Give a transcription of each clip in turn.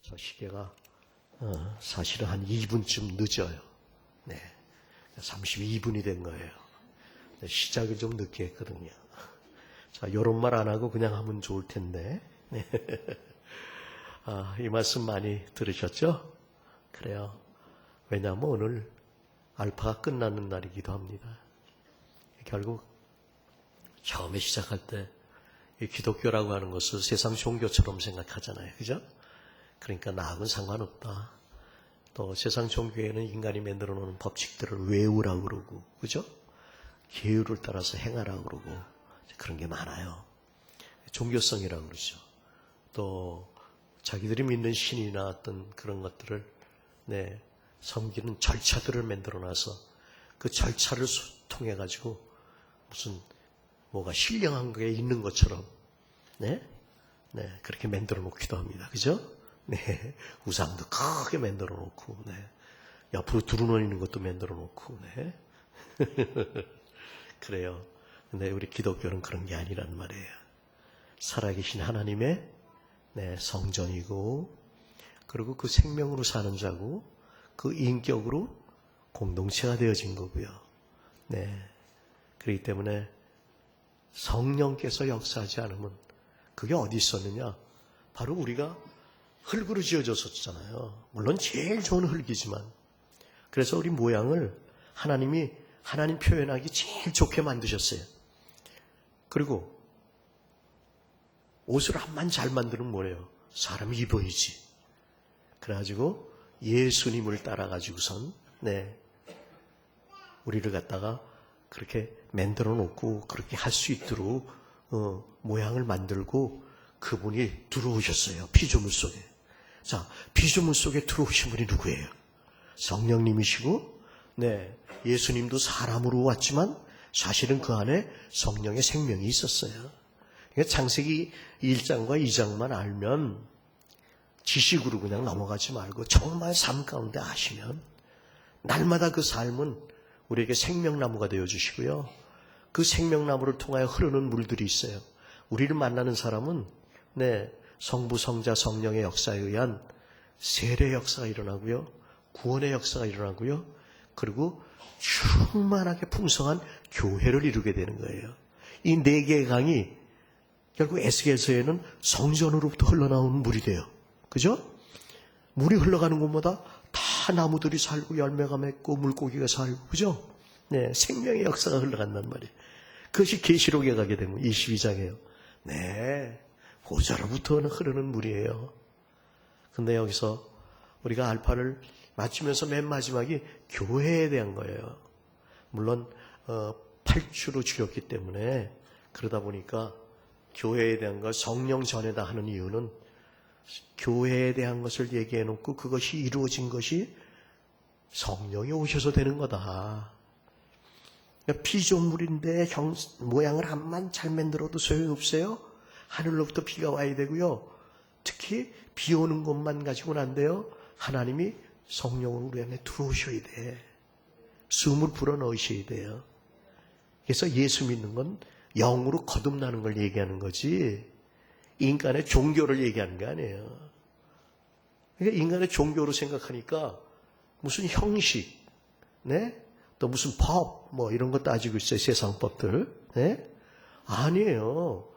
저 시계가 사실은 한 2분쯤 늦어요. 네, 32분이 된 거예요. 시작을 좀 늦게 했거든요. 자, 요런 말 안 하고 그냥 하면 좋을 텐데. 네. 이 말씀 많이 들으셨죠? 그래요. 왜냐하면 오늘 알파가 끝나는 날이기도 합니다. 결국 처음에 시작할 때 이 기독교라고 하는 것을 세상 종교처럼 생각하잖아요. 그죠? 그러니까 나하고는 상관없다. 또 세상 종교에는 인간이 만들어 놓은 법칙들을 외우라고 그러고, 그죠? 계율을 따라서 행하라고 그러고, 그런 게 많아요. 종교성이라고 그러죠. 또 자기들이 믿는 신이나 어떤 그런 것들을 섬기는 절차들을 만들어 놔서 그 절차를 통해 가지고 무슨 뭐가 신령한 게 있는 것처럼 그렇게 만들어 놓기도 합니다. 그죠? 네, 우상도 크게 만들어 놓고, 옆으로 두루놓이는 것도 만들어 놓고, 그래요. 근데 우리 기독교는 그런 게 아니란 말이에요. 살아계신 하나님의 성전이고, 그리고 그 생명으로 사는 자고, 그 인격으로 공동체가 되어진 거고요. 그렇기 때문에 성령께서 역사하지 않으면 그게 어디 있었느냐? 바로 우리가 흙으로 지어졌었잖아요. 물론 제일 좋은 흙이지만. 그래서 우리 모양을 하나님이 하나님 표현하기 제일 좋게 만드셨어요. 그리고 옷을 한만 잘 만드는 뭐래요? 사람이 입어야지. 그래가지고 예수님을 따라가지고선 우리를 갖다가 그렇게 만들어 놓고 그렇게 할 수 있도록 모양을 만들고 그분이 들어오셨어요. 피조물 속에. 자, 피조물 속에 들어오신 분이 누구예요? 성령님이시고, 예수님도 사람으로 왔지만 사실은 그 안에 성령의 생명이 있었어요. 그러니까 창세기 1장과 2장만 알면 지식으로 그냥 넘어가지 말고 정말 삶 가운데 아시면 날마다 그 삶은 우리에게 생명나무가 되어주시고요. 그 생명나무를 통하여 흐르는 물들이 있어요. 우리를 만나는 사람은 성부, 성자, 성령의 역사에 의한 세례 역사가 일어나고요. 구원의 역사가 일어나고요. 그리고 충만하게 풍성한 교회를 이루게 되는 거예요. 이 4개의 강이 결국 에스겔서에는 성전으로부터 흘러나오는 물이 돼요. 그죠? 물이 흘러가는 곳마다 다 나무들이 살고 열매가 맺고 물고기가 살고, 그죠? 생명의 역사가 흘러간단 말이에요. 그것이 계시록에 가게 되면 22장이에요. 보좌로부터 흐르는 물이에요. 근데 여기서 우리가 알파를 맞추면서 맨 마지막이 교회에 대한 거예요. 물론 8주로 줄였기 때문에 그러다 보니까 교회에 대한 걸 성령 전에다 하는 이유는 교회에 대한 것을 얘기해 놓고 그것이 이루어진 것이 성령이 오셔서 되는 거다. 그러니까 피조물인데 모양을 한만 잘 만들어도 소용없어요. 하늘로부터 비가 와야 되고요. 특히 비 오는 것만 가지고는 안 돼요. 하나님이 성령으로 우리 안에 들어오셔야 돼. 숨을 불어넣으셔야 돼요. 그래서 예수 믿는 건 영으로 거듭나는 걸 얘기하는 거지 인간의 종교를 얘기하는 게 아니에요. 그러니까 인간의 종교로 생각하니까 무슨 형식, 또 무슨 법, 이런 거 따지고 있어요. 세상 법들. 아니에요.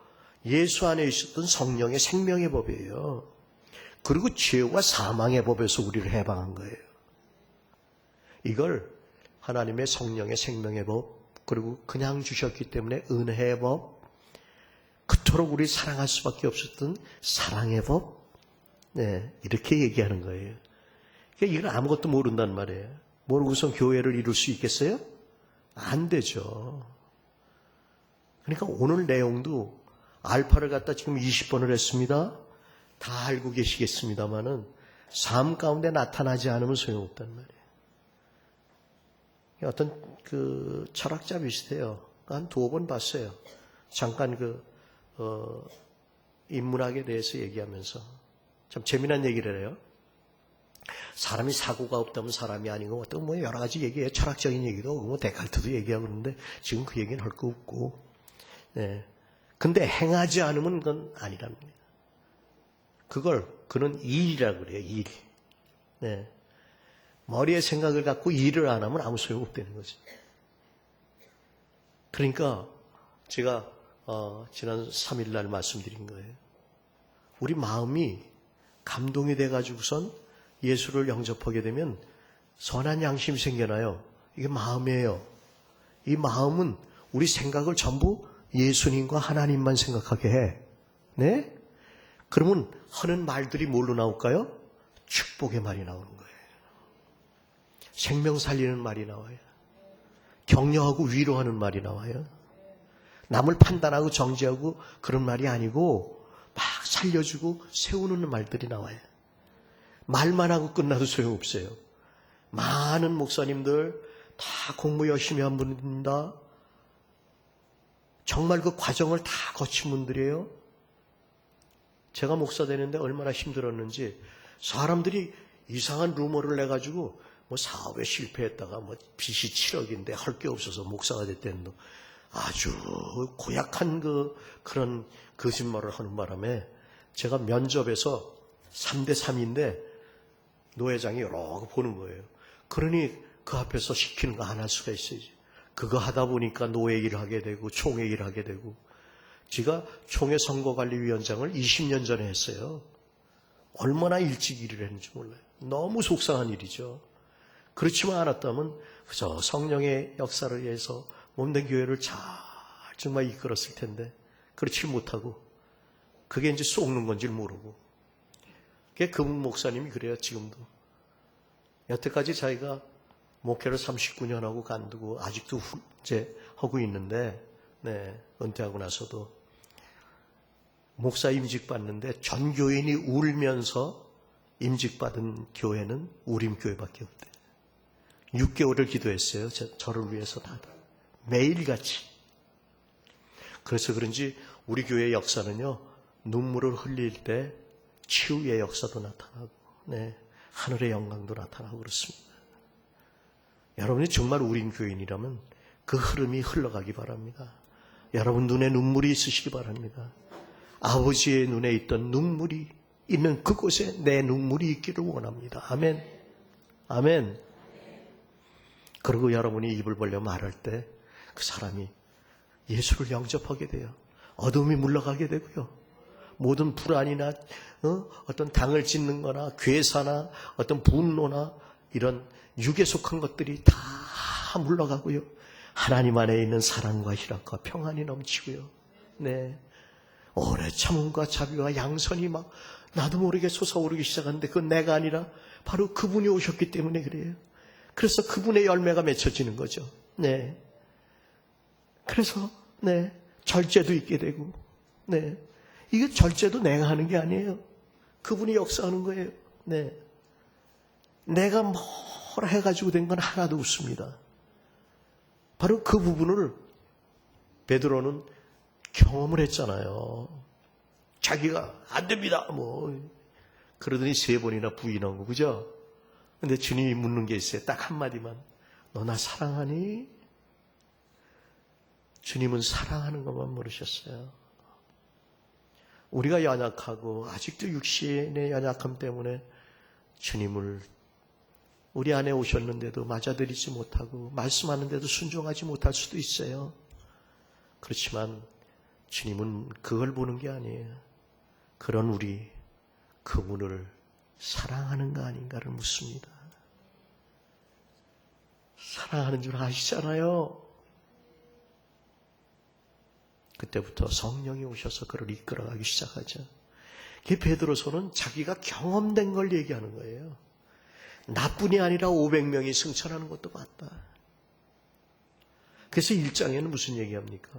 예수 안에 있었던 성령의 생명의 법이에요. 그리고 죄와 사망의 법에서 우리를 해방한 거예요. 이걸 하나님의 성령의 생명의 법, 그리고 그냥 주셨기 때문에 은혜의 법, 그토록 우리 사랑할 수밖에 없었던 사랑의 법, 이렇게 얘기하는 거예요. 그러니까 이걸 아무것도 모른단 말이에요. 모르고선 교회를 이룰 수 있겠어요? 안 되죠. 그러니까 오늘 내용도 알파를 갖다 지금 20번을 했습니다. 다 알고 계시겠습니다만은 삶 가운데 나타나지 않으면 소용없단 말이에요. 어떤 그 철학자 비슷해요. 한 2번 봤어요. 잠깐 인문학에 대해서 얘기하면서 참 재미난 얘기를 해요. 사람이 사고가 없다면 사람이 아니고 어떤 여러 가지 얘기해요. 철학적인 얘기도 하고 데카르트도 얘기하고 그러는데 지금 그 얘기는 할 거 없고. 근데 행하지 않으면 그건 아니랍니다. 그는 일이라고 그래요. 일. 네. 머리에 생각을 갖고 일을 안 하면 아무 소용 없다는 거죠. 그러니까 제가 지난 3일 날 말씀드린 거예요. 우리 마음이 감동이 돼가지고선 예수를 영접하게 되면 선한 양심이 생겨나요. 이게 마음이에요. 이 마음은 우리 생각을 전부 예수님과 하나님만 생각하게 해. 네? 그러면 하는 말들이 뭘로 나올까요? 축복의 말이 나오는 거예요. 생명 살리는 말이 나와요. 격려하고 위로하는 말이 나와요. 남을 판단하고 정죄하고 그런 말이 아니고 막 살려주고 세우는 말들이 나와요. 말만 하고 끝나도 소용없어요. 많은 목사님들 다 공부 열심히 한 분입니다. 정말 그 과정을 다 거친 분들이에요. 제가 목사 되는데 얼마나 힘들었는지 사람들이 이상한 루머를 내가지고 뭐 사업에 실패했다가 뭐 빚이 7억인데 할 게 없어서 목사가 됐다는 아주 고약한 그런 거짓말을 하는 바람에 제가 면접에서 3대 3인데 노회장이 여러 보는 거예요. 그러니 그 앞에서 시키는 거 안 할 수가 있어야지. 그거 하다 보니까 노회 일을 하게 되고 총회 일을 하게 되고 제가 총회 선거관리위원장을 20년 전에 했어요. 얼마나 일찍 일을 했는지 몰라요. 너무 속상한 일이죠. 그렇지만 않았다면 그저 성령의 역사를 위해서 몸된 교회를 잘 정말 이끌었을 텐데 그렇지 못하고 그게 이제 속는 건지 모르고 그분 목사님이 그래요. 지금도 여태까지 자기가 목회를 39년 하고 간두고 아직도 이제 하고 있는데 은퇴하고 나서도 목사 임직 받는데 전 교인이 울면서 임직받은 교회는 우림교회밖에 없대요. 6개월을 기도했어요. 저를 위해서 다들. 매일같이. 그래서 그런지 우리 교회의 역사는요. 눈물을 흘릴 때 치유의 역사도 나타나고 하늘의 영광도 나타나고 그렇습니다. 여러분이 정말 우림교인이라면 그 흐름이 흘러가기 바랍니다. 여러분 눈에 눈물이 있으시기 바랍니다. 아버지의 눈에 있던 눈물이 있는 그곳에 내 눈물이 있기를 원합니다. 아멘. 아멘. 그리고 여러분이 입을 벌려 말할 때 그 사람이 예수를 영접하게 돼요. 어둠이 물러가게 되고요. 모든 불안이나 어떤 당을 짓는 거나 괴사나 어떤 분노나 이런 육에 속한 것들이 다 물러가고요. 하나님 안에 있는 사랑과 희락과 평안이 넘치고요. 오래 참음과 자비와 양선이 막 나도 모르게 솟아오르기 시작하는데 그건 내가 아니라 바로 그분이 오셨기 때문에 그래요. 그래서 그분의 열매가 맺혀지는 거죠. 그래서 절제도 있게 되고 이게 절제도 내가 하는 게 아니에요. 그분이 역사하는 거예요. 내가 뭐라 해가지고 된 건 하나도 없습니다. 바로 그 부분을 베드로는 경험을 했잖아요. 자기가 안 됩니다. 그러더니 3번이나 부인한 거, 그죠? 근데 주님이 묻는 게 있어요. 딱 한마디만. 너 나 사랑하니? 주님은 사랑하는 것만 물으셨어요. 우리가 연약하고 아직도 육신의 연약함 때문에 주님을 우리 안에 오셨는데도 맞아들이지 못하고 말씀하는데도 순종하지 못할 수도 있어요. 그렇지만 주님은 그걸 보는 게 아니에요. 그런 우리 그분을 사랑하는가 아닌가를 묻습니다. 사랑하는 줄 아시잖아요. 그때부터 성령이 오셔서 그를 이끌어가기 시작하죠. 베드로서는 자기가 경험된 걸 얘기하는 거예요. 나뿐이 아니라 500명이 승천하는 것도 봤다. 그래서 1장에는 무슨 얘기합니까?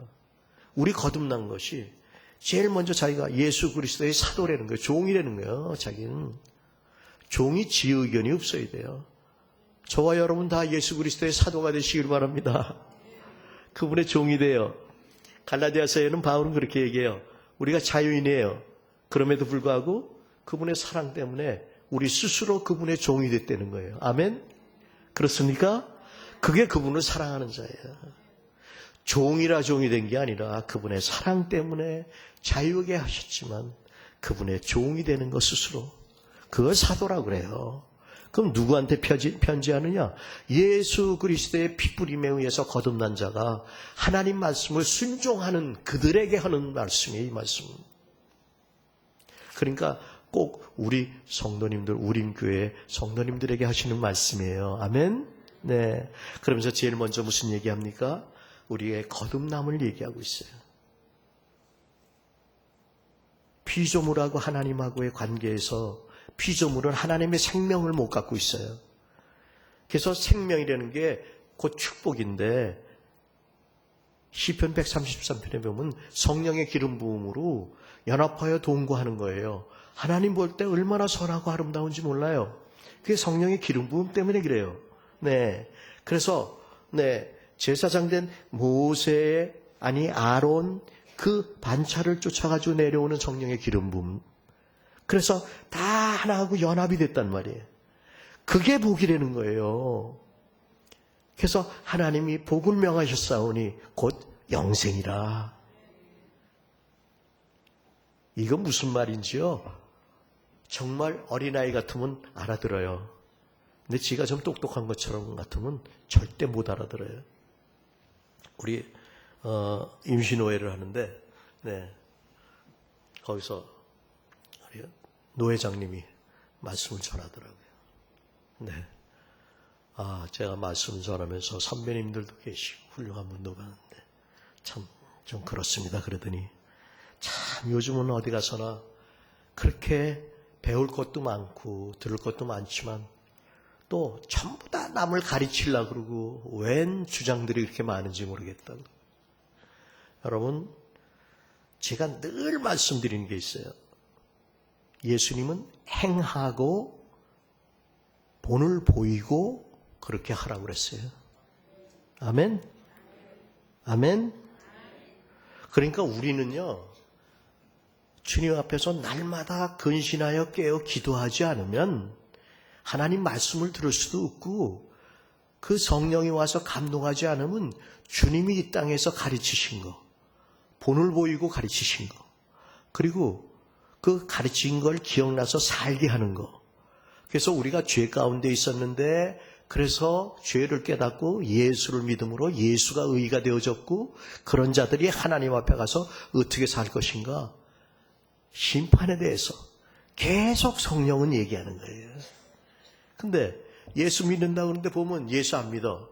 우리 거듭난 것이 제일 먼저 자기가 예수 그리스도의 사도라는 거예요. 종이라는 거예요. 자기는. 종이 지 의견이 없어야 돼요. 저와 여러분 다 예수 그리스도의 사도가 되시길 바랍니다. 그분의 종이 돼요. 갈라디아서에는 바울은 그렇게 얘기해요. 우리가 자유인이에요. 그럼에도 불구하고 그분의 사랑 때문에 우리 스스로 그분의 종이 됐다는 거예요. 아멘? 그렇습니까? 그게 그분을 사랑하는 자예요. 종이라 종이 된 게 아니라 그분의 사랑 때문에 자유하게 하셨지만 그분의 종이 되는 것 스스로. 그걸 사도라고 그래요. 그럼 누구한테 편지하느냐? 예수 그리스도의 피뿌림에 의해서 거듭난 자가 하나님 말씀을 순종하는 그들에게 하는 말씀이에요, 이 말씀. 그러니까 꼭 우리 성도님들, 우림교회 성도님들에게 하시는 말씀이에요. 아멘? 네. 그러면서 제일 먼저 무슨 얘기합니까? 우리의 거듭남을 얘기하고 있어요. 피조물하고 하나님하고의 관계에서 피조물은 하나님의 생명을 못 갖고 있어요. 그래서 생명이라는 게 곧 축복인데 시편 133편에 보면 성령의 기름 부음으로 연합하여 동거하는 거예요. 하나님 볼 때 얼마나 선하고 아름다운지 몰라요. 그게 성령의 기름 부음 때문에 그래요. 네. 그래서 제사장 된 모세의 아론 그 반차를 쫓아가지고 내려오는 성령의 기름 부음. 그래서 다 하나하고 연합이 됐단 말이에요. 그게 복이라는 거예요. 그래서 하나님이 복을 명하셨사오니 곧 영생이라. 이거 무슨 말인지요? 정말 어린아이 같으면 알아들어요. 근데 지가 좀 똑똑한 것처럼 같으면 절대 못 알아들어요. 우리 임신호회를 하는데 거기서 우리 노 회장님이 말씀을 전하더라고요. 제가 말씀을 전하면서 선배님들도 계시고 훌륭한 분도 많은데 참 좀 그렇습니다. 그러더니 참 요즘은 어디 가서나 그렇게 배울 것도 많고 들을 것도 많지만 또 전부 다 남을 가르치려고 그러고 웬 주장들이 그렇게 많은지 모르겠다고. 여러분, 제가 늘 말씀드리는 게 있어요. 예수님은 행하고 본을 보이고 그렇게 하라고 그랬어요. 아멘? 아멘? 그러니까 우리는요, 주님 앞에서 날마다 근신하여 깨어 기도하지 않으면 하나님 말씀을 들을 수도 없고 그 성령이 와서 감동하지 않으면 주님이 이 땅에서 가르치신 거, 본을 보이고 가르치신 거, 그리고 그 가르친 걸 기억나서 살게 하는 거. 그래서 우리가 죄 가운데 있었는데 그래서 죄를 깨닫고 예수를 믿음으로 예수가 의가 되어졌고 그런 자들이 하나님 앞에 가서 어떻게 살 것인가? 심판에 대해서 계속 성령은 얘기하는 거예요. 근데 예수 믿는다 그러는데 보면 예수 안 믿어.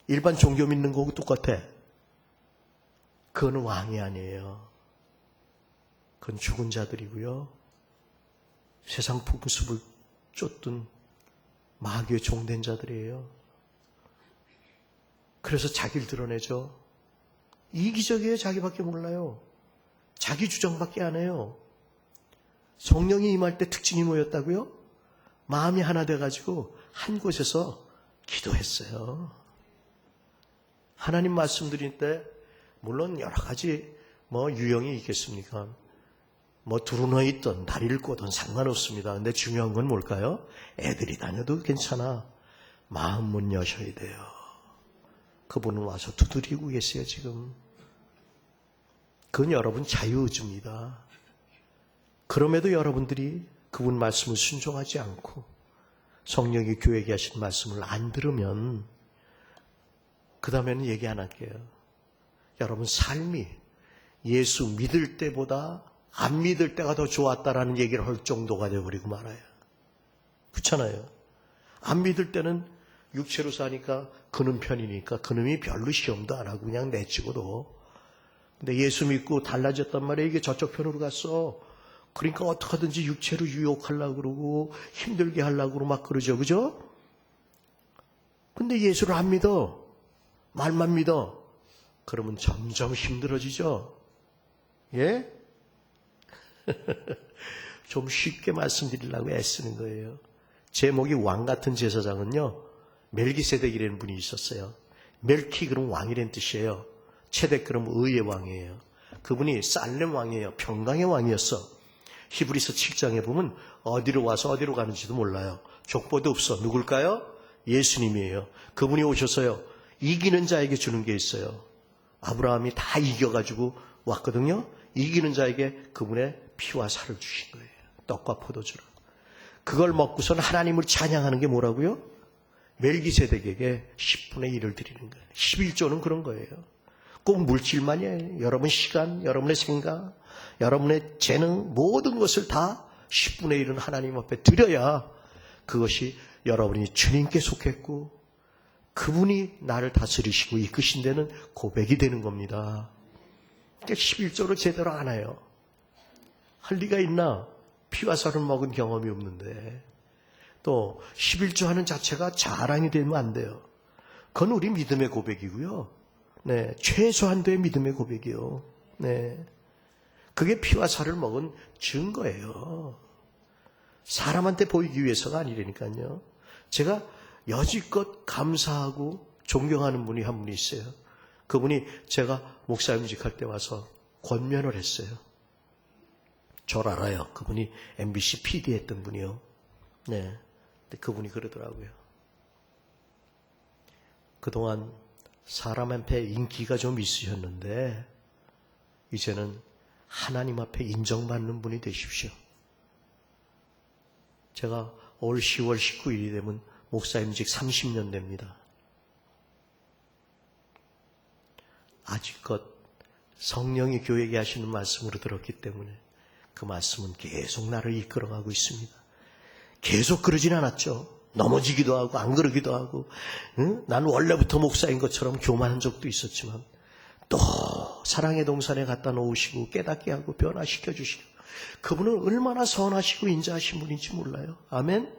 일반 종교 믿는 거하고 똑같아. 그건 왕이 아니에요. 그건 죽은 자들이고요. 세상 풍습을 쫓던 마귀의 종된 자들이에요. 그래서 자기를 드러내죠. 이기적이에요. 자기밖에 몰라요. 자기 주장밖에 안 해요. 성령이 임할 때 특징이 뭐였다고요? 마음이 하나 돼가지고 한 곳에서 기도했어요. 하나님 말씀드릴 때 물론 여러 가지 유형이 있겠습니까? 두루누워 있던 다리를 꼬든 상관없습니다. 근데 중요한 건 뭘까요? 애들이 다녀도 괜찮아. 마음문 여셔야 돼요. 그분은 와서 두드리고 계세요, 지금. 그건 여러분 자유의지입니다. 그럼에도 여러분들이 그분 말씀을 순종하지 않고 성령이 교회에게 하신 말씀을 안 들으면 그 다음에는 얘기 안 할게요. 여러분 삶이 예수 믿을 때보다 안 믿을 때가 더 좋았다라는 얘기를 할 정도가 되어버리고 말아요. 그렇잖아요. 안 믿을 때는 육체로 사니까 그놈 편이니까 그놈이 별로 시험도 안 하고 그냥 내치고도. 근데 예수 믿고 달라졌단 말이에요. 이게 저쪽 편으로 갔어. 그러니까 어떻게든지 육체로 유혹하려고 그러고 힘들게 하려고 그러고 막 그러죠. 그죠? 근데 예수를 안 믿어. 말만 믿어. 그러면 점점 힘들어지죠. 예? 좀 쉽게 말씀드리려고 애쓰는 거예요. 제목이 왕 같은 제사장은요, 멜기세덱이라는 분이 있었어요. 멜키 그럼 왕이라는 뜻이에요. 체덱 그럼 의의 왕이에요. 그분이 살렘 왕이에요. 평강의 왕이었어. 히브리서 7장에 보면 어디로 와서 어디로 가는지도 몰라요. 족보도 없어. 누굴까요? 예수님이에요. 그분이 오셔서요, 이기는 자에게 주는 게 있어요. 아브라함이 다 이겨가지고 왔거든요. 이기는 자에게 그분의 피와 살을 주신 거예요. 떡과 포도주를. 그걸 먹고서는 하나님을 찬양하는 게 뭐라고요? 멜기세덱에게 10분의 1을 드리는 거예요. 11조는 그런 거예요. 꼭 물질만이 아니에요. 여러분 시간, 여러분의 생각, 여러분의 재능, 모든 것을 다 10분의 1은 하나님 앞에 드려야 그것이 여러분이 주님께 속했고 그분이 나를 다스리시고 이끄신 데는 고백이 되는 겁니다. 그러니까 11조를 제대로 안 해요. 할 리가 있나? 피와 살을 먹은 경험이 없는데 또 11조 하는 자체가 자랑이 되면 안 돼요. 그건 우리 믿음의 고백이고요. 네, 최소한도의 믿음의 고백이요. 네, 그게 피와 살을 먹은 증거예요. 사람한테 보이기 위해서가 아니라니까요. 제가 여지껏 감사하고 존경하는 분이 한 분이 있어요. 그분이 제가 목사임직할 때 와서 권면을 했어요. 저를 알아요. 그분이 MBC PD 했던 분이요. 네, 근데 그분이 그러더라고요. 그동안 사람한테 인기가 좀 있으셨는데 이제는 하나님 앞에 인정받는 분이 되십시오. 제가 올 10월 19일이 되면 목사임직 30년 됩니다. 아직껏 성령이 교회에게 하시는 말씀으로 들었기 때문에 그 말씀은 계속 나를 이끌어가고 있습니다. 계속 그러진 않았죠. 넘어지기도 하고 안 그러기도 하고 난 원래부터 목사인 것처럼 교만한 적도 있었지만 또 사랑의 동산에 갖다 놓으시고 깨닫게 하고 변화시켜 주시고 그분은 얼마나 선하시고 인자하신 분인지 몰라요. 아멘?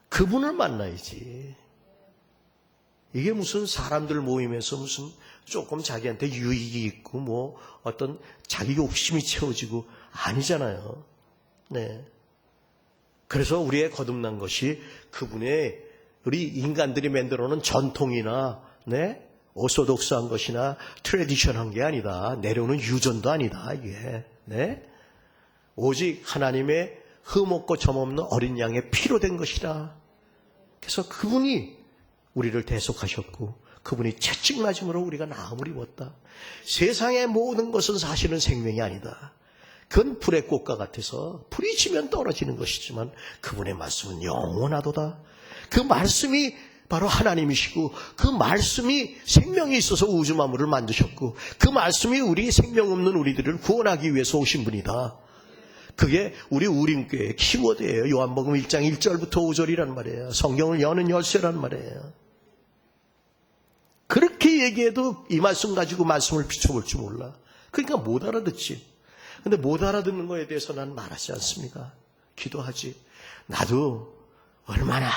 그분을 만나야지. 이게 무슨 사람들 모임에서 무슨 조금 자기한테 유익이 있고 뭐 어떤 자기 욕심이 채워지고 아니잖아요. 네. 그래서 우리의 거듭난 것이 그분의 우리 인간들이 만들어 놓은 전통이나 네? 오소독스한 것이나 트래디션한 게 아니다. 내려오는 유전도 아니다. 이게. 네? 오직 하나님의 흠없고 점없는 어린 양의 피로 된 것이다. 그래서 그분이 우리를 대속하셨고 그분이 채찍 맞음으로 우리가 나음을 입었다. 세상의 모든 것은 사실은 생명이 아니다. 그건 불의 꽃과 같아서 불이 지면 떨어지는 것이지만 그분의 말씀은 영원하도다. 그 말씀이 바로 하나님이시고 그 말씀이 생명이 있어서 우주 만물을 만드셨고 그 말씀이 우리 생명 없는 우리들을 구원하기 위해서 오신 분이다. 그게 우리 우림교회의 키워드예요. 요한복음 1장 1절부터 5절이란 말이에요. 성경을 여는 열쇠란 말이에요. 그렇게 얘기해도 이 말씀 가지고 말씀을 비춰볼 줄 몰라. 그러니까 못 알아듣지. 근데 못 알아듣는 거에 대해서 난 말하지 않습니다. 기도하지. 나도 얼마나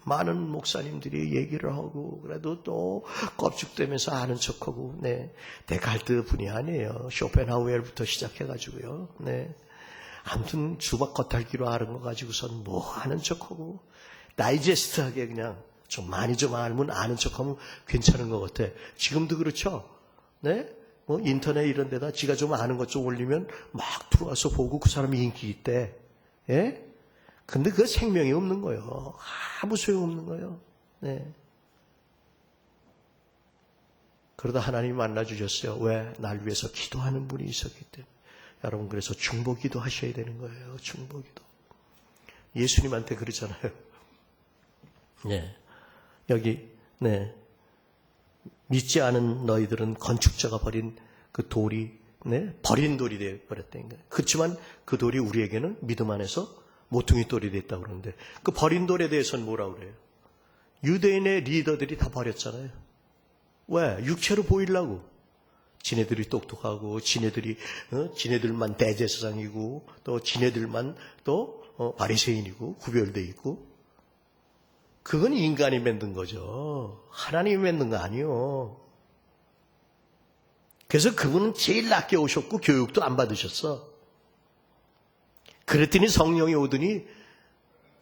많은 목사님들이 얘기를 하고 그래도 또 껍죽대면서 아는 척하고 네, 데칼트 분이 아니에요. 쇼펜하우엘부터 시작해가지고요. 네. 아무튼 주박 겉핥기로 아는 거 가지고선 뭐 아는 척하고 다이제스트하게 그냥 좀 많이 좀 알면 아는 척하면 괜찮은 것 같아. 지금도 그렇죠. 네? 뭐 인터넷 이런 데다 지가 좀 아는 것 좀 올리면 막 들어와서 보고 그 사람이 인기 있대. 예? 근데 그 생명이 없는 거예요. 아무 소용없는 거예요. 네. 그러다 하나님이 만나주셨어요. 왜? 날 위해서 기도하는 분이 있었기 때문에. 여러분 그래서 중보기도 하셔야 되는 거예요. 중보기도. 예수님한테 그러잖아요. 네. 여기 네. 믿지 않은 너희들은 건축자가 버린 그 돌이 네? 버린 돌이 되어버렸다는 거예요. 그렇지만 그 돌이 우리에게는 믿음 안에서 모퉁이 돌이 됐다고 그러는데 그 버린 돌에 대해서는 뭐라고 그래요? 유대인의 리더들이 다 버렸잖아요. 왜? 육체로 보이려고. 지네들이 똑똑하고 지네들만 대제사장이고 또 지네들만 또 바리새인이고 구별되어 있고 그건 인간이 만든 거죠. 하나님이 만든 거 아니요. 그래서 그분은 제일 낮게 오셨고 교육도 안 받으셨어. 그랬더니 성령이 오더니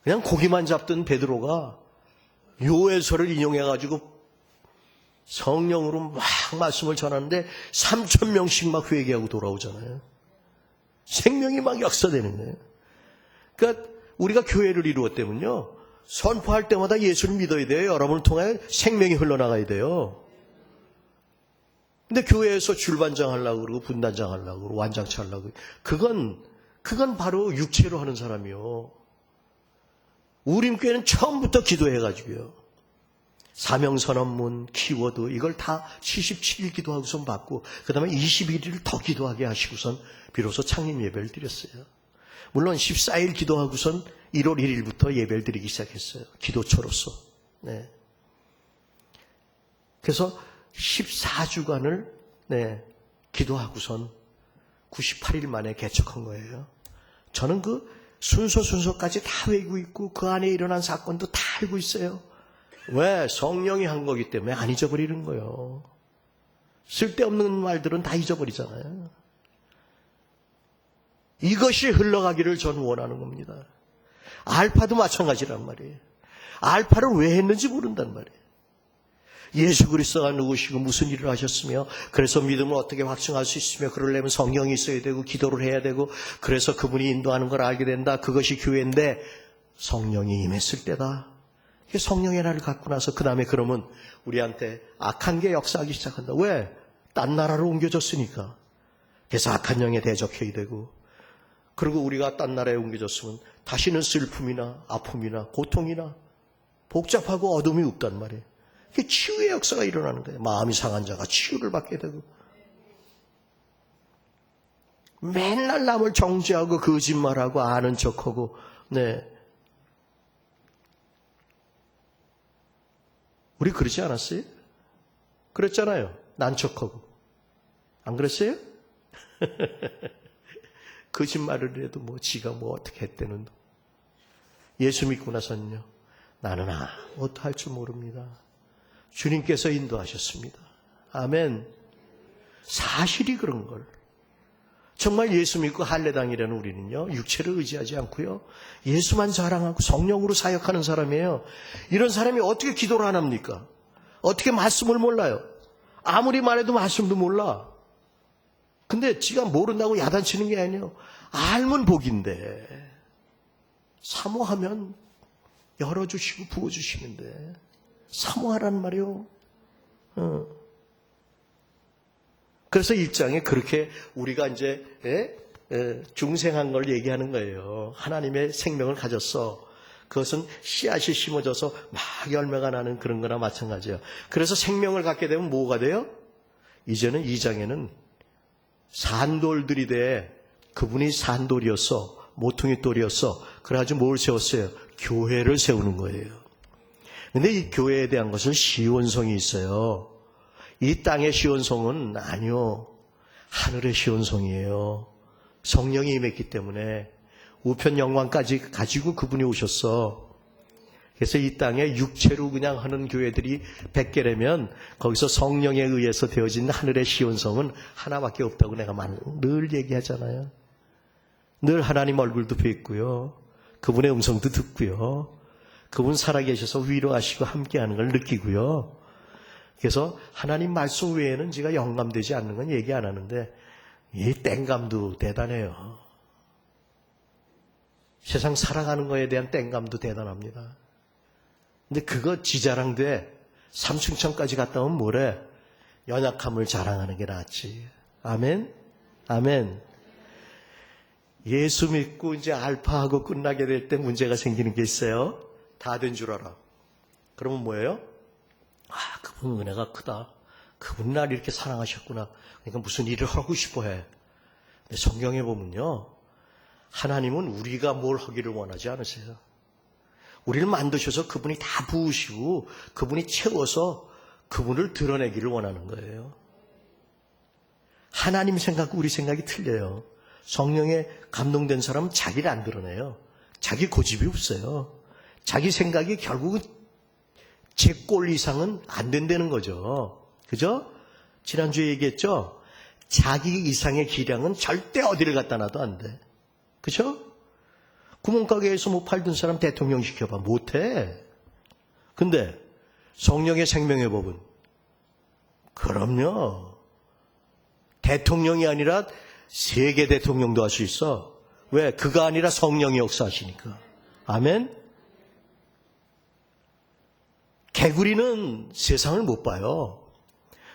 그냥 고기만 잡던 베드로가 요엘서를 인용해가지고 성령으로 막 말씀을 전하는데 3,000명씩 막 회개하고 돌아오잖아요. 생명이 막 역사되는 거예요. 그러니까 우리가 교회를 이루었다면요. 선포할 때마다 예수를 믿어야 돼요. 여러분을 통해 생명이 흘러나가야 돼요. 근데 교회에서 줄반장 하려고 그러고 분단장 하려고 그러고 완장차 하려고 그건 바로 육체로 하는 사람이요. 우림교회는 처음부터 기도해가지고요. 사명선언문, 키워드 이걸 다 77일 기도하고선 받고 그 다음에 21일을 더 기도하게 하시고선 비로소 창립 예배를 드렸어요. 물론 14일 기도하고선 1월 1일부터 예배를 드리기 시작했어요. 기도처로서. 네. 그래서 14주간을 기도하고선 98일 만에 개척한 거예요. 저는 그 순서까지 다 외우고 있고 그 안에 일어난 사건도 다 알고 있어요. 왜? 성령이 한 거기 때문에 안 잊어버리는 거예요. 쓸데없는 말들은 다 잊어버리잖아요. 이것이 흘러가기를 저는 원하는 겁니다. 알파도 마찬가지란 말이에요. 알파를 왜 했는지 모른단 말이에요. 예수 그리스도가 누구시고 무슨 일을 하셨으며 그래서 믿음을 어떻게 확증할 수 있으며 그러려면 성령이 있어야 되고 기도를 해야 되고 그래서 그분이 인도하는 걸 알게 된다. 그것이 교회인데 성령이 임했을 때다. 성령의 날을 갖고 나서 그 다음에 그러면 우리한테 악한 게 역사하기 시작한다. 왜? 딴 나라로 옮겨졌으니까. 그래서 악한 영에 대적해야 되고 그리고 우리가 딴 나라에 옮겨졌으면 다시는 슬픔이나 아픔이나 고통이나 복잡하고 어둠이 없단 말이에요. 그게 치유의 역사가 일어나는 거예요. 마음이 상한 자가 치유를 받게 되고 맨날 남을 정죄하고 거짓말하고 아는 척하고 우리 그러지 않았어요? 그랬잖아요. 난척하고. 안 그랬어요? 거짓말을 해도 지가 어떻게 했대는. 예수 믿고 나서는요. 나는 아무것도 할 줄 모릅니다. 주님께서 인도하셨습니다. 아멘. 사실이 그런 걸. 정말 예수 믿고 할례당이라는 우리는요. 육체를 의지하지 않고요. 예수만 자랑하고 성령으로 사역하는 사람이에요. 이런 사람이 어떻게 기도를 안 합니까? 어떻게 말씀을 몰라요? 아무리 말해도 말씀도 몰라. 근데 지가 모른다고 야단치는 게 아니에요. 알면 복인데 사모하면 열어주시고 부어주시는데 사모하란 말이요. 그래서 1장에 그렇게 우리가 이제 중생한 걸 얘기하는 거예요. 하나님의 생명을 가졌어. 그것은 씨앗이 심어져서 막 열매가 나는 그런 거나 마찬가지예요. 그래서 생명을 갖게 되면 뭐가 돼요? 이제는 2장에는 산돌들이 돼. 그분이 산돌이었어. 모퉁이 돌이었어. 그래가지고 뭘 세웠어요? 교회를 세우는 거예요. 근데 이 교회에 대한 것은 시온성이 있어요. 이 땅의 시온성은 아니요. 하늘의 시온성이에요. 성령이 임했기 때문에 우편 영광까지 가지고 그분이 오셨어. 그래서 이 땅에 육체로 그냥 하는 교회들이 100개라면 거기서 성령에 의해서 되어진 하늘의 시온성은 하나밖에 없다고 내가 늘 얘기하잖아요. 늘 하나님 얼굴도 뵙고요. 그분의 음성도 듣고요. 그분 살아계셔서 위로하시고 함께하는 걸 느끼고요. 그래서 하나님 말씀 외에는 제가 영감되지 않는 건 얘기 안 하는데 이 땡감도 대단해요. 세상 살아가는 거에 대한 땡감도 대단합니다. 근데 그거 지자랑돼 3층천까지 갔다 오면 뭐래? 연약함을 자랑하는 게 낫지. 아멘? 아멘. 예수 믿고 이제 알파하고 끝나게 될 때 문제가 생기는 게 있어요. 다 된 줄 알아. 그러면 뭐예요? 그분 은혜가 크다. 그분 날 이렇게 사랑하셨구나. 그러니까 무슨 일을 하고 싶어 해. 근데 성경에 보면요. 하나님은 우리가 뭘 하기를 원하지 않으세요. 우리를 만드셔서 그분이 다 부으시고 그분이 채워서 그분을 드러내기를 원하는 거예요. 하나님 생각과 우리 생각이 틀려요. 성령에 감동된 사람은 자기를 안 드러내요. 자기 고집이 없어요. 자기 생각이 결국은 제 꼴 이상은 안 된다는 거죠. 그죠? 지난주에 얘기했죠? 자기 이상의 기량은 절대 어디를 갖다 놔도 안 돼. 그죠? 구멍가게에서 팔던 사람 대통령 시켜봐. 못해. 근데 성령의 생명의 법은? 그럼요. 대통령이 아니라 세계 대통령도 할 수 있어. 왜? 그가 아니라 성령이 역사하시니까. 아멘? 개구리는 세상을 못 봐요.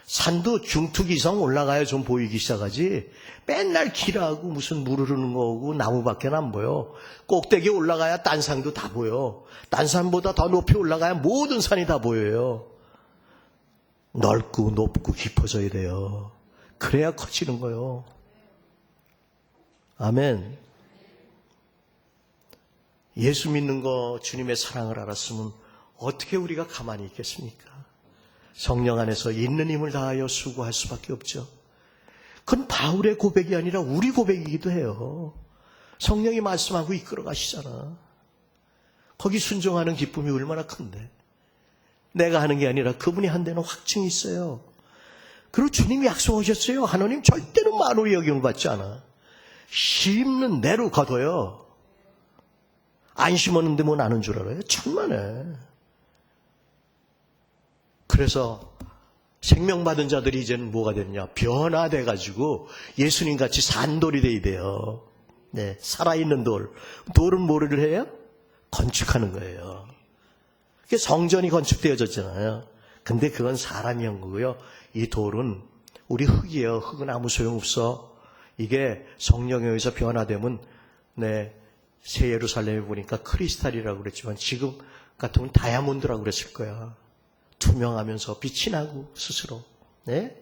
산도 중투기 이상 올라가야 좀 보이기 시작하지. 맨날 길하고 무슨 물 흐르는 거고 나무밖에 안 보여. 꼭대기 올라가야 딴 산도 다 보여. 딴 산보다 더 높이 올라가야 모든 산이 다 보여요. 넓고 높고 깊어져야 돼요. 그래야 커지는 거예요. 아멘. 예수 믿는 거, 주님의 사랑을 알았으면 어떻게 우리가 가만히 있겠습니까? 성령 안에서 있는 힘을 다하여 수고할 수밖에 없죠. 그건 바울의 고백이 아니라 우리 고백이기도 해요. 성령이 말씀하고 이끌어 가시잖아. 거기 순종하는 기쁨이 얼마나 큰데. 내가 하는 게 아니라 그분이 한 데는 확증이 있어요. 그리고 주님이 약속하셨어요. 하나님 절대로 만홀히 여김을 받지 않아. 심는 대로 거둬요. 안 심었는데 뭐 나는 줄 알아요? 천만에. 그래서 생명받은 자들이 이제는 뭐가 되느냐? 변화돼가지고 예수님같이 산돌이 돼야 돼요. 네, 살아있는 돌. 돌은 뭐를 해요? 건축하는 거예요. 그게 성전이 건축되어졌잖아요. 근데 그건 사람이 한 거고요. 이 돌은 우리 흙이에요. 흙은 아무 소용없어. 이게 성령에 의해서 변화되면, 네, 새 예루살렘에 보니까 크리스탈이라고 그랬지만 지금 같으면 다이아몬드라고 그랬을 거야. 투명하면서 빛이 나고 스스로. 네?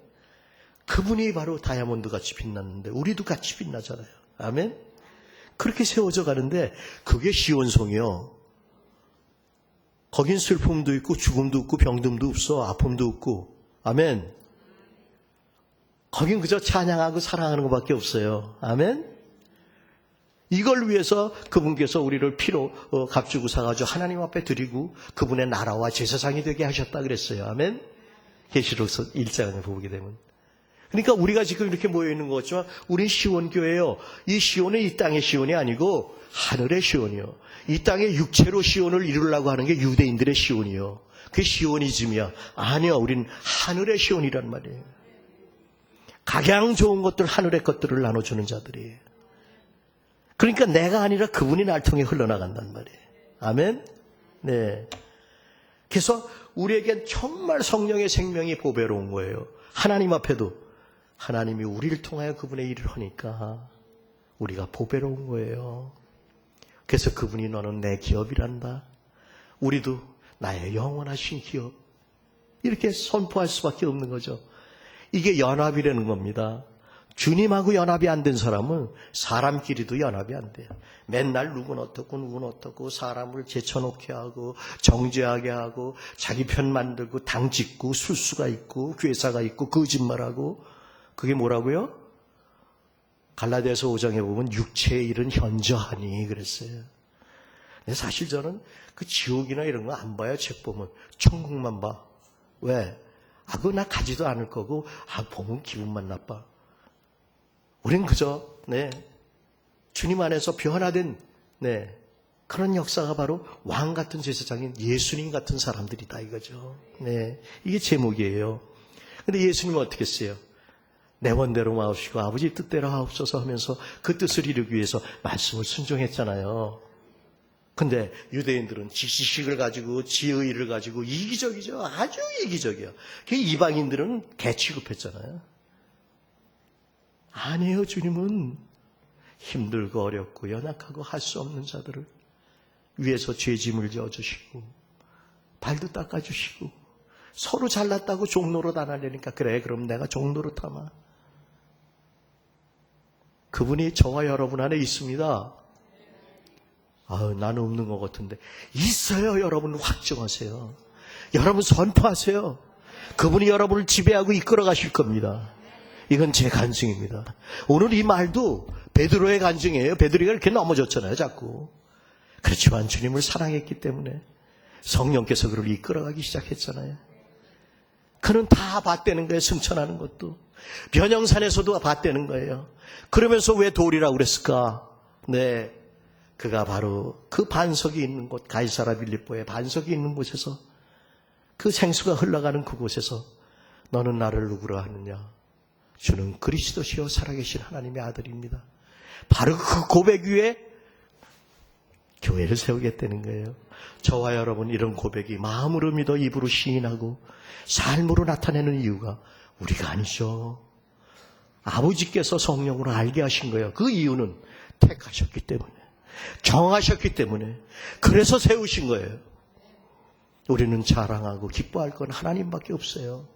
그분이 바로 다이아몬드 같이 빛났는데 우리도 같이 빛나잖아요. 아멘? 그렇게 세워져 가는데 그게 시온성이요. 거긴 슬픔도 있고 죽음도 없고 병듦도 없어. 아픔도 없고. 아멘? 거긴 그저 찬양하고 사랑하는 것밖에 없어요. 아멘? 이걸 위해서 그분께서 우리를 피로 값주고 사가지고 하나님 앞에 드리고 그분의 나라와 제사장이 되게 하셨다 그랬어요. 아멘? 계시록서 1장에 보게 되면. 그러니까 우리가 지금 이렇게 모여있는 것 같지만 우린 시온교회예요. 이 시온은 이 땅의 시온이 아니고 하늘의 시온이요. 이 땅의 육체로 시온을 이루려고 하는 게 유대인들의 시온이요. 그게 시오니즘이야. 아니요. 우린 하늘의 시온이란 말이에요. 각양 좋은 것들, 하늘의 것들을 나눠주는 자들이에요. 그러니까 내가 아니라 그분이 날 통해 흘러나간단 말이에요. 아멘? 네. 그래서 우리에겐 정말 성령의 생명이 보배로운 거예요. 하나님 앞에도 하나님이 우리를 통하여 그분의 일을 하니까 우리가 보배로운 거예요. 그래서 그분이 너는 내 기업이란다. 우리도 나의 영원하신 기업. 이렇게 선포할 수밖에 없는 거죠. 이게 연합이라는 겁니다. 주님하고 연합이 안 된 사람은 사람끼리도 연합이 안 돼요. 맨날 누군 어떻고 사람을 제쳐놓게 하고 정죄하게 하고 자기 편 만들고 당 짓고 술수가 있고 괴사가 있고 거짓말하고 그게 뭐라고요? 갈라디아서 5장에 보면 육체의 일은 현저하니 그랬어요. 근데 사실 저는 그 지옥이나 이런 거 안 봐요. 책 보면 천국만 봐. 왜? 그거 나 가지도 않을 거고 보면 기분만 나빠. 우린 그저 네, 주님 안에서 변화된 네, 그런 역사가 바로 왕 같은 제사장인 예수님 같은 사람들이다 이거죠. 네, 이게 제목이에요. 근데 예수님은 어떻게 했어요? 내 원대로 마옵시고 아버지 뜻대로 하옵소서 하면서 그 뜻을 이루기 위해서 말씀을 순종했잖아요. 근데 유대인들은 지식을 가지고 지의를 가지고 이기적이죠. 아주 이기적이에요. 이방인들은 개 취급했잖아요. 아니에요. 주님은 힘들고 어렵고 연약하고 할 수 없는 자들을 위에서 죄짐을 져주시고 발도 닦아주시고 서로 잘났다고 종로로 안 하려니까 그래 그럼 내가 종로로 타마. 그분이 저와 여러분 안에 있습니다. 나는 없는 것 같은데 있어요. 여러분 확정하세요. 여러분 선포하세요. 그분이 여러분을 지배하고 이끌어 가실 겁니다. 이건 제 간증입니다. 오늘 이 말도 베드로의 간증이에요. 베드로가 이렇게 넘어졌잖아요. 자꾸. 그렇지만 주님을 사랑했기 때문에 성령께서 그를 이끌어가기 시작했잖아요. 그는 다 봤다는 거예요. 승천하는 것도. 변형산에서도 봤다는 거예요. 그러면서 왜 돌이라고 그랬을까? 네, 그가 바로 그 반석이 있는 곳, 가이사라 빌립보의 반석이 있는 곳에서 그 생수가 흘러가는 그곳에서 너는 나를 누구라 하느냐? 주는 그리스도시요 살아계신 하나님의 아들입니다. 바로 그 고백 위에 교회를 세우겠다는 거예요. 저와 여러분 이런 고백이 마음으로 믿어 입으로 시인하고 삶으로 나타내는 이유가 우리가 아니죠. 아버지께서 성령으로 알게 하신 거예요. 그 이유는 택하셨기 때문에, 정하셨기 때문에, 그래서 세우신 거예요. 우리는 자랑하고 기뻐할 건 하나님밖에 없어요.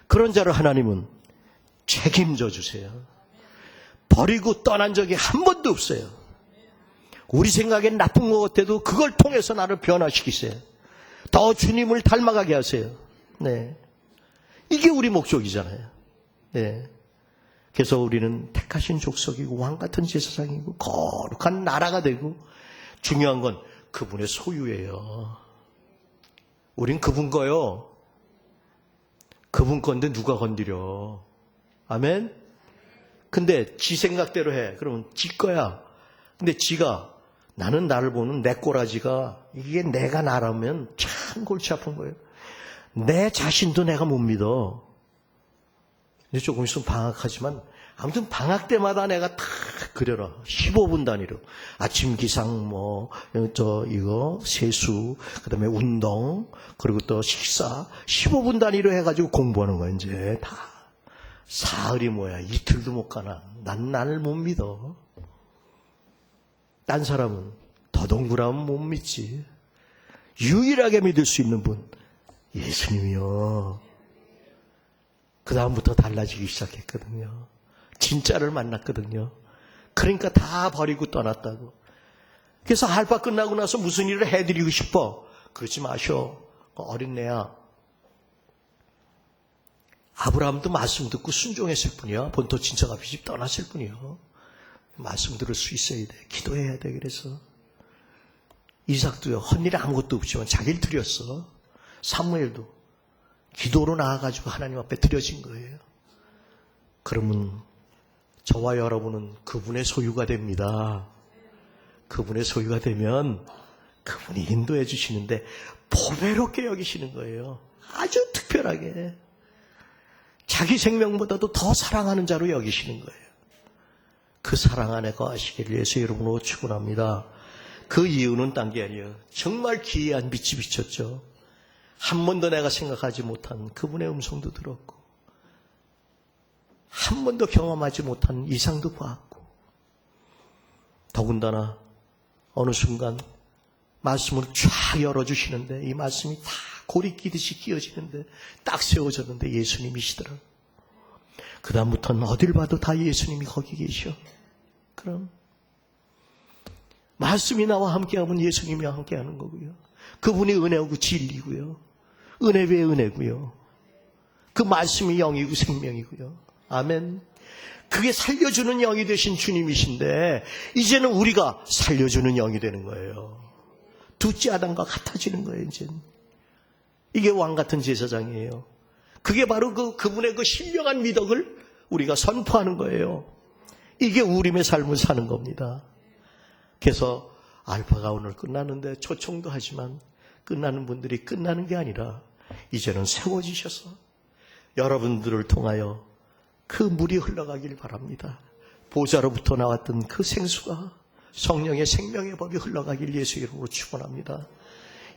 그런 자를 하나님은 책임져 주세요. 버리고 떠난 적이 한 번도 없어요. 우리 생각엔 나쁜 것 같아도 그걸 통해서 나를 변화시키세요. 더 주님을 닮아가게 하세요. 네, 이게 우리 목적이잖아요. 네. 그래서 우리는 택하신 족속이고 왕같은 제사장이고 거룩한 나라가 되고, 중요한 건 그분의 소유예요. 우린 그분 거요. 그분 건데 누가 건드려. 아멘? 근데 지 생각대로 해. 그러면 지 거야. 근데 지가, 나는 나를 보는 내 꼬라지가 이게 내가 나라면 참 골치 아픈 거예요. 내 자신도 내가 못 믿어. 근데 조금 있으면 방학하지만, 아무튼 방학 때마다 내가 다 그려라. 15분 단위로. 아침 기상, 이거, 세수, 그 다음에 운동, 그리고 또 식사, 15분 단위로 해가지고 공부하는 거야, 이제. 다. 사흘이 뭐야. 이틀도 못 가나. 난 나를 못 믿어. 딴 사람은 더동그라면 못 믿지. 유일하게 믿을 수 있는 분, 예수님이요. 그 다음부터 달라지기 시작했거든요. 진짜를 만났거든요. 그러니까 다 버리고 떠났다고. 그래서 알바 끝나고 나서 무슨 일을 해드리고 싶어? 그러지 마셔. 어린애야. 아브라함도 말씀 듣고 순종했을 뿐이야. 본토 친척 앞에 집 떠났을 뿐이야. 말씀 들을 수 있어야 돼. 기도해야 돼. 그래서 이삭도요. 헛일 아무것도 없지만 자기를 드렸어. 사무엘도 기도로 나아가지고 하나님 앞에 드려진 거예요. 그러면 저와 여러분은 그분의 소유가 됩니다. 그분의 소유가 되면 그분이 인도해 주시는데 보배롭게 여기시는 거예요. 아주 특별하게. 자기 생명보다도 더 사랑하는 자로 여기시는 거예요. 그 사랑 안에 거하시기를 위해서 여러분을 축원합니다. 그 이유는 딴 게 아니에요. 정말 기이한 빛이 비쳤죠. 한 번도 내가 생각하지 못한 그분의 음성도 들었고, 한 번도 경험하지 못한 이상도 보았고, 더군다나 어느 순간 말씀을 쫙 열어주시는데 이 말씀이 다 고리 끼듯이 끼어지는데 딱 세워졌는데 예수님이시더라. 그 다음부터는 어딜 봐도 다 예수님이 거기 계셔. 그럼 말씀이 나와 함께하면 예수님이 함께하는 거고요. 그분이 은혜고 진리고요. 은혜 외에 은혜고요. 그 말씀이 영이고 생명이고요. 아멘. 그게 살려주는 영이 되신 주님이신데 이제는 우리가 살려주는 영이 되는 거예요. 두째 아담과 같아지는 거예요. 이제는. 이게 왕같은 제사장이에요. 그게 바로 그분의 그 신령한 미덕을 우리가 선포하는 거예요. 이게 우림의 삶을 사는 겁니다. 그래서 알파가 오늘 끝나는데 초청도 하지만 끝나는 분들이 끝나는 게 아니라 이제는 세워지셔서 여러분들을 통하여 그 물이 흘러가길 바랍니다. 보좌로부터 나왔던 그 생수가 성령의 생명의 법이 흘러가길 예수 이름으로 축원합니다.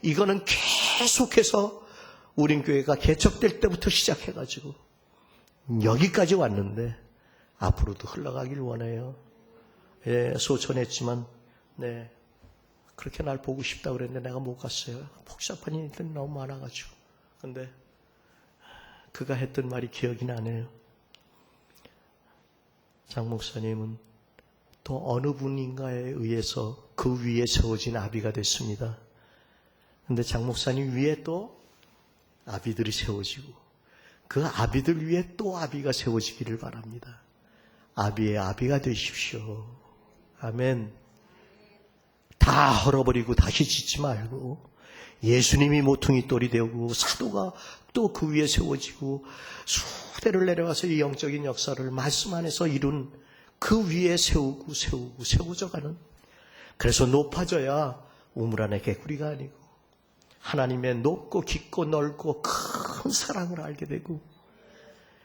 이거는 계속해서 우린교회가 개척될 때부터 시작해가지고 여기까지 왔는데 앞으로도 흘러가길 원해요. 예, 소천했지만 네, 그렇게 날 보고 싶다 그랬는데 내가 못 갔어요. 복잡한 일들이 너무 많아가지고. 근데 그가 했던 말이 기억이 나네요. 장 목사님은 또 어느 분인가에 의해서 그 위에 세워진 아비가 됐습니다. 근데 장 목사님 위에 또 아비들이 세워지고 그 아비들 위에 또 아비가 세워지기를 바랍니다. 아비의 아비가 되십시오. 아멘. 다 헐어버리고 다시 짓지 말고 예수님이 모퉁이 돌이 되고 사도가 또 그 위에 세워지고 수대를 내려와서 이 영적인 역사를 말씀 안에서 이룬 그 위에 세워져가는, 그래서 높아져야 우물 안의 개구리가 아니고 하나님의 높고 깊고 넓고 큰 사랑을 알게 되고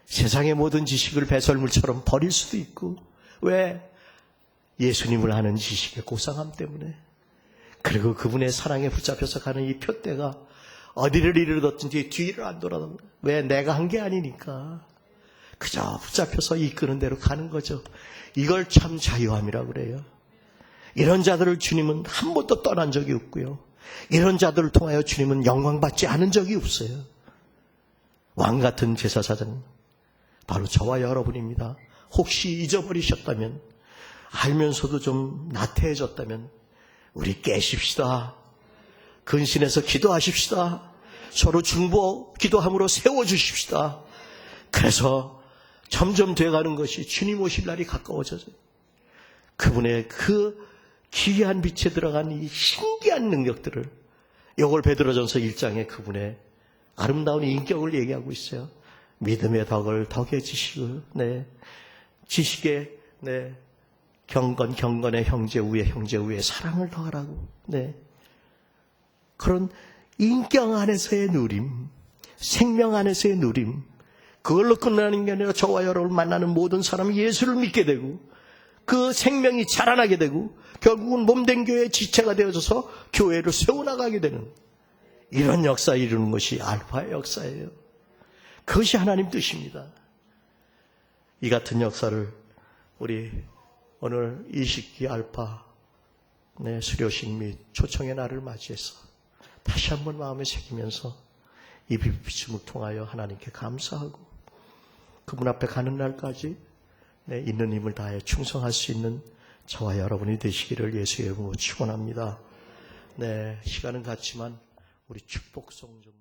세상의 모든 지식을 배설물처럼 버릴 수도 있고, 왜? 예수님을 아는 지식의 고상함 때문에. 그리고 그분의 사랑에 붙잡혀서 가는 이 표대가 어디를 이르렀든지 뒤를 안 돌아다녀. 왜? 내가 한 게 아니니까. 그저 붙잡혀서 이끄는 대로 가는 거죠. 이걸 참 자유함이라고 그래요. 이런 자들을 주님은 한 번도 떠난 적이 없고요. 이런 자들을 통하여 주님은 영광받지 않은 적이 없어요. 왕 같은 제사사장 바로 저와 여러분입니다. 혹시 잊어버리셨다면, 알면서도 좀 나태해졌다면 우리 깨십시다. 근신해서 기도하십시다. 서로 중보 기도함으로 세워주십시다. 그래서 점점 돼가는 것이 주님 오실 날이 가까워져요. 그분의 그 기이한 빛에 들어간 이 신기한 능력들을, 이걸 베드로전서 1장에 그분의 아름다운 인격을 얘기하고 있어요. 믿음의 덕을 덕에 지시고, 지식의, 경건의 형제 위에 사랑을 더하라고. 그런 인격 안에서의 누림, 생명 안에서의 누림, 그걸로 끝나는 게 아니라 저와 여러분을 만나는 모든 사람이 예수를 믿게 되고, 그 생명이 자라나게 되고, 결국은 몸된 교회의 지체가 되어져서 교회를 세워나가게 되는 이런 역사 이루는 것이 알파의 역사예요. 그것이 하나님 뜻입니다. 이 같은 역사를 우리 오늘 이식기 알파 수료식 및 초청의 날을 맞이해서 다시 한번 마음에 새기면서 이 비춤을 통하여 하나님께 감사하고 그분 앞에 가는 날까지 있는 힘을 다해 충성할 수 있는 저와 여러분이 되시기를 예수의 이름으로 축원합니다. 시간은 같지만 우리 축복송 좀